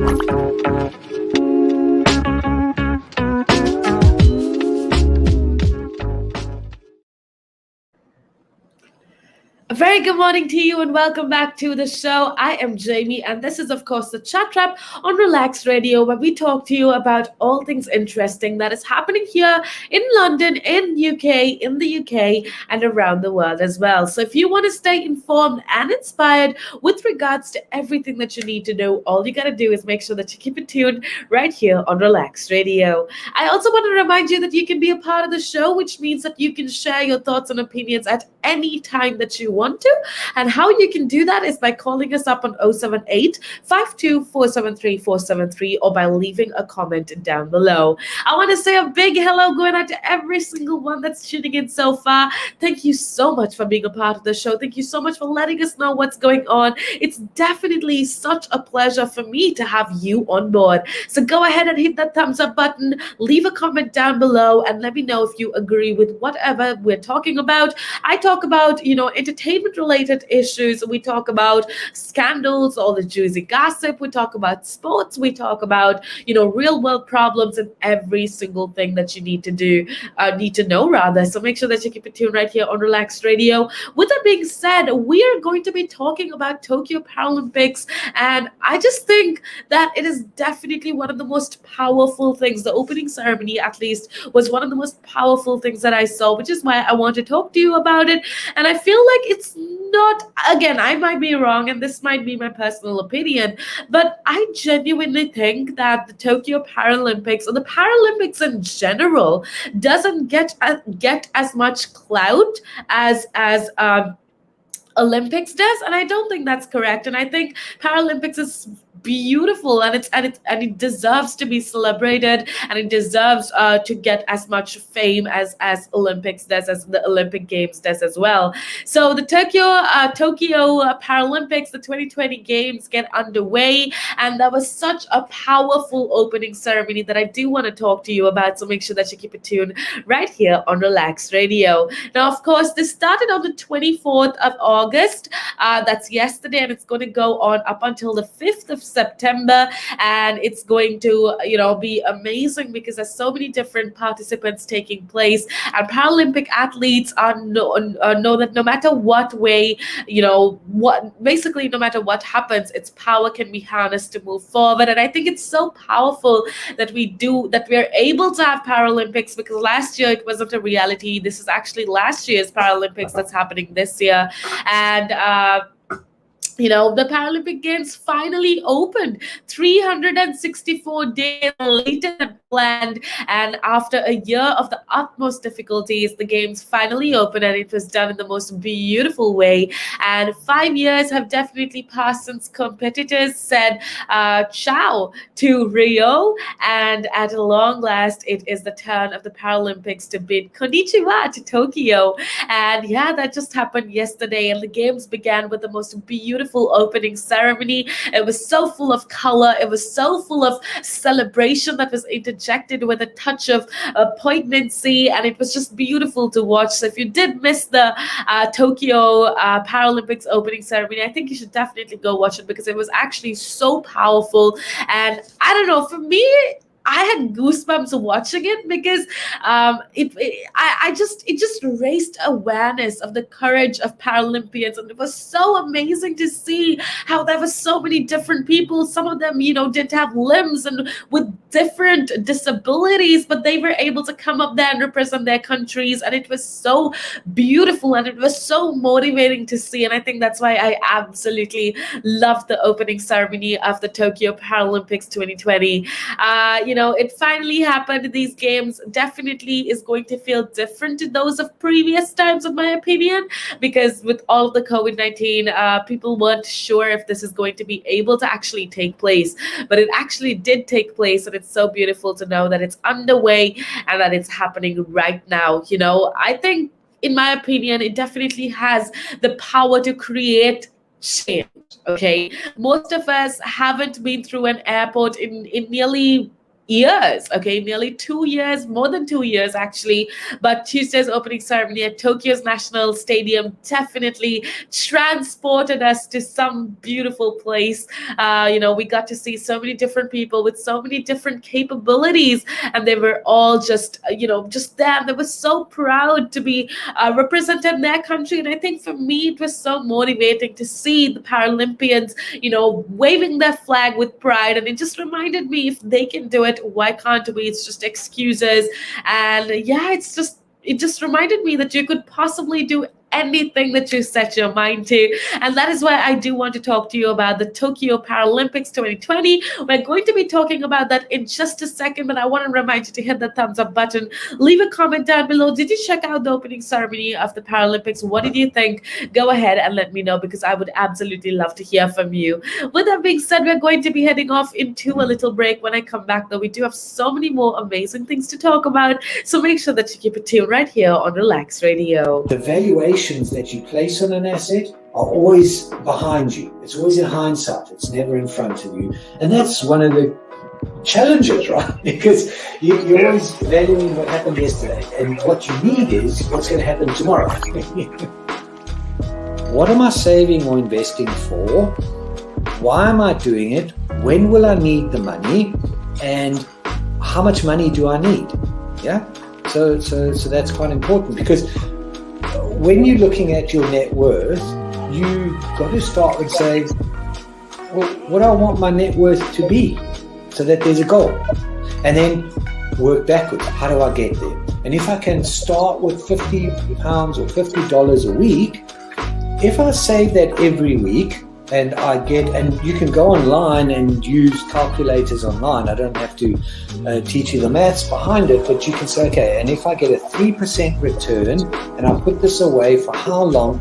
A very good morning to you and welcome back to the show. I am Jamie and this is of course the Chat Trap on Relaks Radio, where we talk to you about all things interesting that is happening here in London, in the UK and around the world as well. So if you want to stay informed and inspired with regards to everything that you need to know, all you got to do is make sure that you keep it tuned right here on Relaks Radio. I also want to remind you that you can be a part of the show, which means that you can share your thoughts and opinions at any time that you want to. And how you can do that is by calling us up on 078 52473 or by leaving a comment down below. I want to say a big hello going out to every single one that's tuning in so far. Thank you so much for being a part of the show. Thank you so much for letting us know what's going on. It's definitely such a pleasure for me to have you on board. So go ahead and hit that thumbs up button, leave a comment down below, and let me know if you agree with whatever we're talking about. I talk about, entertainment related issues. We talk about scandals, all the juicy gossip. We talk about sports. We talk about, real world problems and every single thing that you need to know rather. So make sure that you keep it tuned right here on Relaks Radio. With that being said, we are going to be talking about Tokyo Paralympics. And I just think that it is definitely one of the most powerful things. The opening ceremony, at least, was one of the most powerful things that I saw, which is why I want to talk to you about it. And I feel like it's not, again, I might be wrong, and this might be my personal opinion, but I genuinely think that the Tokyo Paralympics, or the Paralympics in general, doesn't get as much clout as Olympics does, and I don't think that's correct. And I think Paralympics is beautiful, and it deserves to be celebrated, and it deserves to get as much fame as Olympics does, as the Olympic Games does as well. So the Tokyo Paralympics, the 2020 Games get underway, and that was such a powerful opening ceremony that I do want to talk to you about. So make sure that you keep it tuned right here on Relaks Radio. Now, of course, this started on the 24th of August. That's yesterday, and it's going to go on up until the 5th of September, and it's going to be amazing because there's so many different participants taking place, and Paralympic athletes know that no matter what way, no matter what happens, its power can be harnessed to move forward. And I think it's so powerful that we are able to have Paralympics, because last year it wasn't a reality. This is actually last year's Paralympics that's happening this year. And the Paralympic Games finally opened 364 days later than planned, and after a year of the utmost difficulties, the Games finally opened, and it was done in the most beautiful way. And 5 years have definitely passed since competitors said ciao to Rio, and at long last, it is the turn of the Paralympics to bid konnichiwa to Tokyo. And yeah, that just happened yesterday, and the Games began with the most beautiful opening ceremony. It was so full of color. It was so full of celebration that was interjected with a touch of poignancy, and it was just beautiful to watch. So if you did miss the Tokyo Paralympics opening ceremony, I think you should definitely go watch it, because it was actually so powerful. And I don't know, for me, I had goosebumps watching it, because it just raised awareness of the courage of Paralympians, and it was so amazing to see how there were so many different people. Some of them, didn't have limbs and with different disabilities, but they were able to come up there and represent their countries, and it was so beautiful, and it was so motivating to see. And I think that's why I absolutely loved the opening ceremony of the Tokyo Paralympics 2020. It finally happened. These games definitely is going to feel different to those of previous times, in my opinion, because with all of the COVID-19, people weren't sure if this is going to be able to actually take place, but it actually did take place, and it's so beautiful to know that it's underway and that it's happening right now. I think, in my opinion, it definitely has the power to create change. Okay, most of us haven't been through an airport in nearly years, okay, nearly 2 years, more than 2 years actually. But Tuesday's opening ceremony at Tokyo's National Stadium definitely transported us to some beautiful place. We got to see so many different people with so many different capabilities, and they were all just there. They were so proud to be represented their country. And I think for me, it was so motivating to see the Paralympians, waving their flag with pride. And it just reminded me, if they can do it, why can't we? It's just excuses. And yeah, it just reminded me that you could possibly do anything that you set your mind to. And that is why I do want to talk to you about the Tokyo Paralympics 2020. We're going to be talking about that in just a second, but I want to remind you to hit the thumbs up button. Leave a comment down below. Did you check out the opening ceremony of the Paralympics? What did you think? Go ahead and let me know, because I would absolutely love to hear from you. With that being said, we're going to be heading off into a little break. When I come back, though, we do have so many more amazing things to talk about. So make sure that you keep it tuned right here on Relaks Radio. The valuations that you place on an asset are always behind you. It's always in hindsight. It's never in front of you. And that's one of the challenges, right? Because you're always valuing what happened yesterday. And what you need is what's going to happen tomorrow. What am I saving or investing for? Why am I doing it? When will I need the money? And how much money do I need? Yeah. So that's quite important, because when you're looking at your net worth, you've got to start with saying, well, what do I want my net worth to be, so that there's a goal, and then work backwards. How do I get there? And if I can start with £50 or $50 a week, if I save that every week, and you can go online and use calculators online. I don't have to teach you the maths behind it, but you can say, okay, and if I get a 3% return and I put this away for how long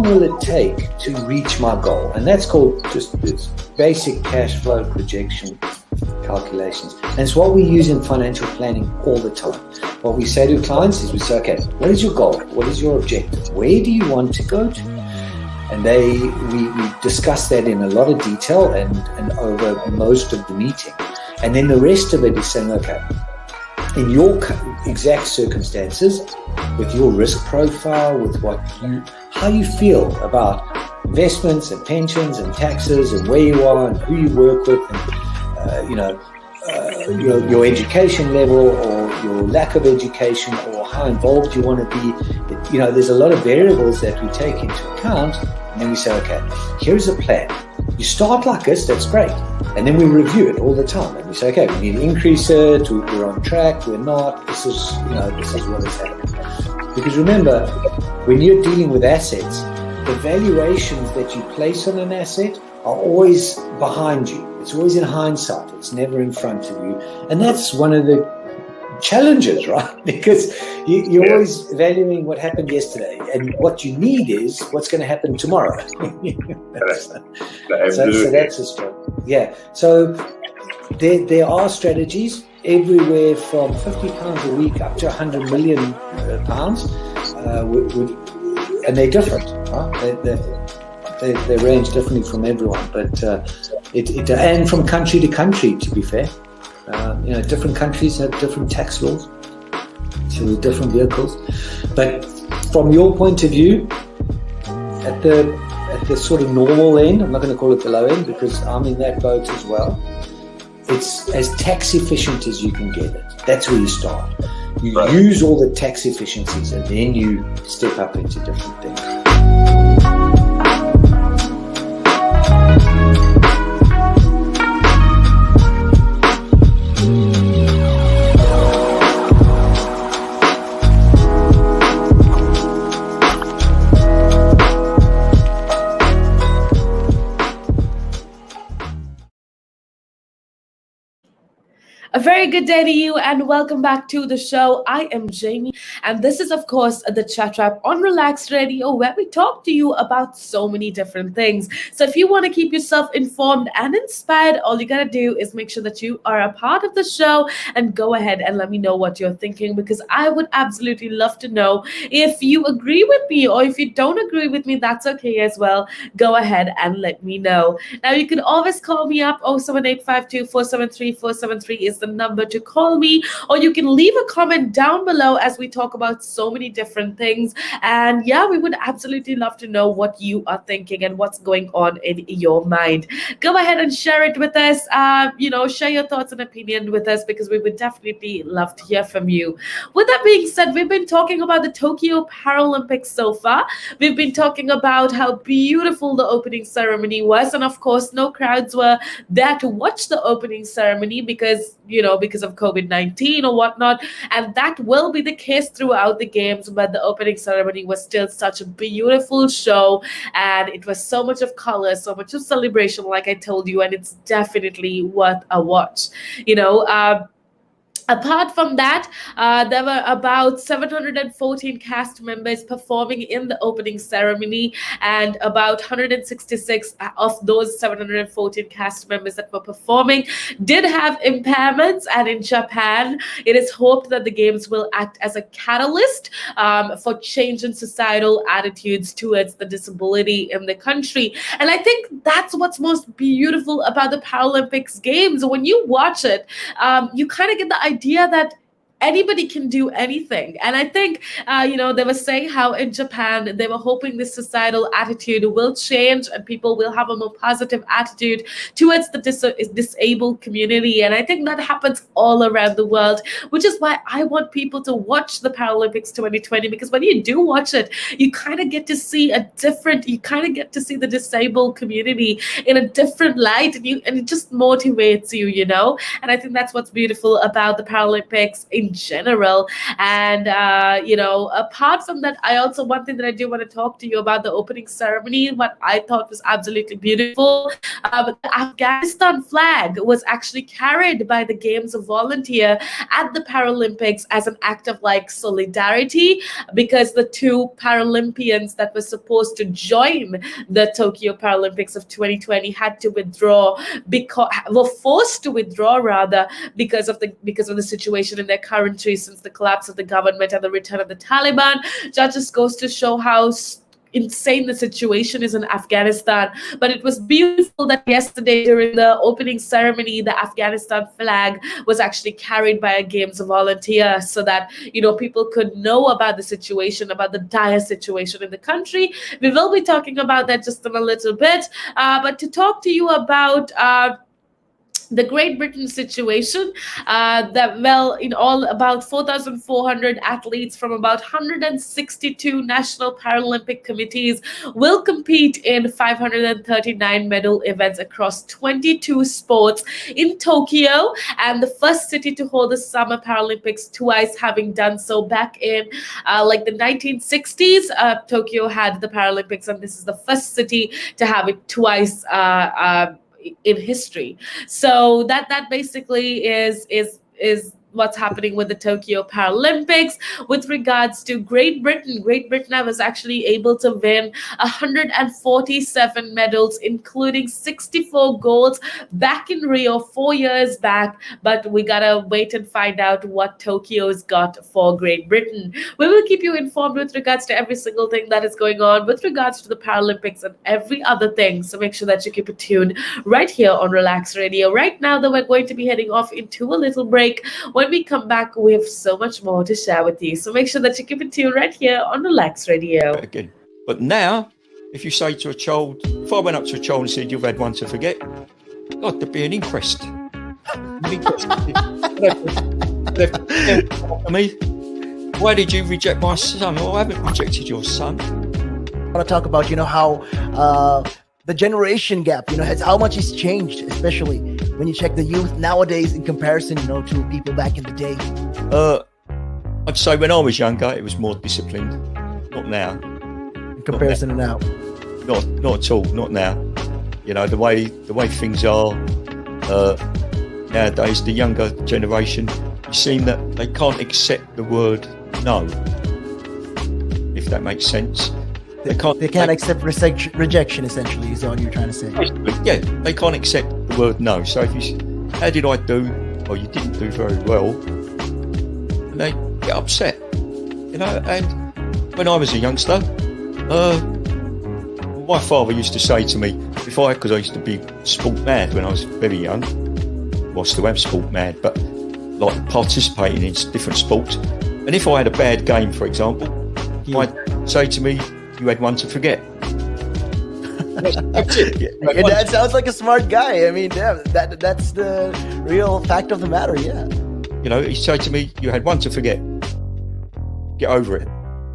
will it take to reach my goal? And that's called just this basic cash flow projection calculations. And it's what we use in financial planning all the time. What we say to clients is, we say, okay, what is your goal? What is your objective? Where do you want to go to? And we discuss that in a lot of detail and over most of the meeting. And then the rest of it is saying, okay, in your exact circumstances, with your risk profile, with how you feel about investments and pensions and taxes and where you are and who you work with, and your education level or your lack of education, or how involved you want to be. There's a lot of variables that we take into account, and then we say, okay, here's a plan. You start like this, that's great. And then we review it all the time, and we say, okay, we need to increase it, we're on track, we're not, this is what is happening. Because remember, when you're dealing with assets, the valuations that you place on an asset are always behind you. It's always in hindsight. It's never in front of you. And that's one of the challenges, right? Because you're always valuing what happened yesterday. And what you need is what's going to happen tomorrow. So that's a struggle. Yeah. So there are strategies everywhere from £50 a week up to £100 million, and they're different. Right? They range differently from everyone, but and from country to country, to be fair. Different countries have different tax laws, so with different vehicles. But from your point of view, at the sort of normal end, I'm not going to call it the low end because I'm in that boat as well. It's as tax efficient as you can get it. That's where you start. You use all the tax efficiencies, and then you step up into different things. A very good day to you, and welcome back to the show. I am Jamie, and this is, of course, the Chat Wrap on Relaks Radio, where we talk to you about so many different things. So if you want to keep yourself informed and inspired, all you got to do is make sure that you are a part of the show and go ahead and let me know what you're thinking, because I would absolutely love to know if you agree with me, or if you don't agree with me, that's okay as well. Go ahead and let me know. Now, you can always call me up. 07852 473 473 is the the number to call me, or you can leave a comment down below as we talk about so many different things. And yeah, we would absolutely love to know what you are thinking and what's going on in your mind. Go ahead and share it with us. Share your thoughts and opinion with us, because we would definitely love to hear from you. With that being said, we've been talking about the Tokyo Paralympics so far. We've been talking about how beautiful the opening ceremony was, and of course, no crowds were there to watch the opening ceremony because of COVID-19 or whatnot, and that will be the case throughout the games. But the opening ceremony was still such a beautiful show, and it was so much of color, so much of celebration, like I told you, and it's definitely worth a watch. Apart from that, there were about 714 cast members performing in the opening ceremony, and about 166 of those 714 cast members that were performing did have impairments. And in Japan, it is hoped that the games will act as a catalyst for change in societal attitudes towards the disability in the country. And I think that's what's most beautiful about the Paralympics games. When you watch it, you kind of get the idea that anybody can do anything. And I think, they were saying how in Japan, they were hoping this societal attitude will change and people will have a more positive attitude towards the disabled community. And I think that happens all around the world, which is why I want people to watch the Paralympics 2020, because when you do watch it, you kind of get to see the disabled community in a different light, and it just motivates you, And I think that's what's beautiful about the Paralympics in general. And apart from that, one thing that I do want to talk to you about the opening ceremony, what I thought was absolutely beautiful, the Afghanistan flag was actually carried by the games volunteer at the Paralympics as an act of solidarity, because the two Paralympians that were supposed to join the Tokyo Paralympics of 2020 had to were forced to withdraw rather because of the situation in their country since the collapse of the government and the return of the Taliban. Just goes to show how insane the situation is in Afghanistan. But it was beautiful that yesterday during the opening ceremony, the Afghanistan flag was actually carried by a games volunteer, so that people could know about the situation, about the dire situation in the country. We will be talking about that just in a little bit, but to talk to you about the Great Britain situation, about 4,400 athletes from about 162 national Paralympic committees will compete in 539 medal events across 22 sports in Tokyo, and the first city to hold the Summer Paralympics twice, having done so back in the 1960s. Tokyo had the Paralympics, and this is the first city to have it twice in history. So that basically is what's happening with the Tokyo Paralympics. With regards to Great Britain was actually able to win 147 medals, including 64 golds back in Rio 4 years back. But we gotta wait and find out what Tokyo's got for Great Britain. We will keep you informed with regards to every single thing that is going on with regards to the Paralympics and every other thing. So make sure that you keep it tuned right here on Relaks Radio. Right now, though, we're going to be heading off into a little break. When we come back, we have so much more to share with you. So make sure that you keep it tuned right here on Relaks Radio. Again. But now, if you say to a child, if I went up to a child and said, "You've had one to forget," God, there'd be an inquest. Me, why did you reject my son? Oh, I haven't rejected your son. I want to talk about, how the generation gap, how much it's changed, especially when you check the youth nowadays in comparison, to people back in the day. I'd say when I was younger, it was more disciplined. Not now. In comparison to now. Not at all. Not now. The way things are nowadays, the younger generation, you seem that they can't accept the word no. If that makes sense. They can't accept rejection, essentially, is all you're trying to say. Yeah, they can't accept the word no. So if you say, "How did I do?" Or "You didn't do very well," and they get upset. And when I was a youngster, my father used to say to me, because I used to be sport mad when I was very young. Well, still am sport mad, but like participating in different sports. And if I had a bad game, for example, I'd say to me, "You had one to forget." That's it. Your dad sounds like a smart guy. I mean, yeah, that's the real fact of the matter. Yeah. You know, he'd say to me, "You had one to forget. Get over it."